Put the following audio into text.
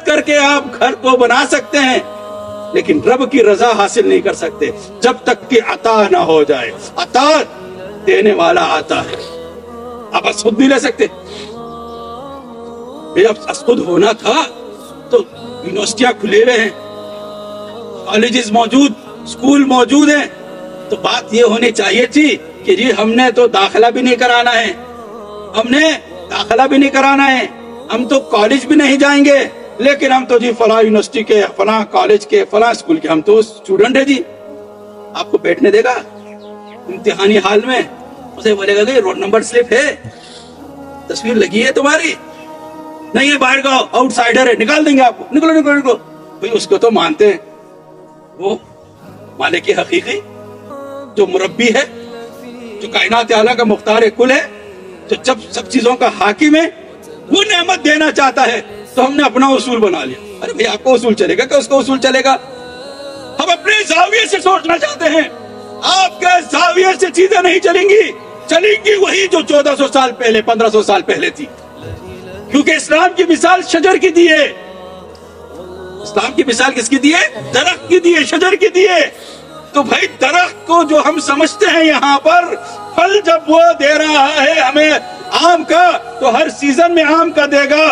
محنت کر کے آپ گھر تو بنا سکتے ہیں لیکن رب کی رضا حاصل نہیں کر سکتے جب تک کہ عطا نہ ہو جائے. عطا دینے والا آتا ہے. آپ اسخود نہیں لے سکتے. اب اسخود ہونا تھا تو یونیورسٹیاں کھلے ہوئے ہیں, کالجز موجود, اسکول موجود ہیں, تو بات یہ ہونی چاہیے تھی کہ جی ہم نے تو داخلہ بھی نہیں کرانا ہے, ہم نے داخلہ بھی نہیں کرانا ہے, ہم تو کالج بھی نہیں جائیں گے, لیکن ہم تو جی فلاں یونیورسٹی کے, فلاں کالج کے, فلاں اسکول کے ہم تو اسٹوڈنٹ ہیں. جی آپ کو بیٹھنے دے گا امتحانی حال میں؟ اسے بولے گا کہ روڈ نمبر سلپ ہے, تصویر لگی ہے تمہاری, نہیں ہے باہر کا آؤٹ سائڈر ہے, نکال دیں گے آپ کو, نکلو نکلو نکلو. بھئی اس کو تو مانتے ہیں, وہ مالک حقیقی جو مربی ہے, جو کائنات اعلیٰ کا مختار کل ہے, جو جب سب چیزوں کا حاکم ہے, وہ نعمت دینا چاہتا ہے تو ہم نے اپنا اصول بنا لیا. ارے بھئی آپ کو اصول چلے گا کہ اس کو اصول چلے گا؟ ہم اپنے زاویے سے سوچنا چاہتے ہیں. آپ کے زاویے سے چیزیں نہیں چلیں گی, چلیں گی وہی جو 1400 سال پہلے, 1500 سال پہلے تھی. کیونکہ اسلام کی مثال شجر کی دی ہے. اسلام کی مثال کس کی دی ہے؟ درخت کی دی ہے, شجر کی دی ہے. تو بھائی درخت کو جو ہم سمجھتے ہیں یہاں پر, پھل جب وہ دے رہا ہے ہمیں آم کا, تو ہر سیزن میں آم کا دے گا.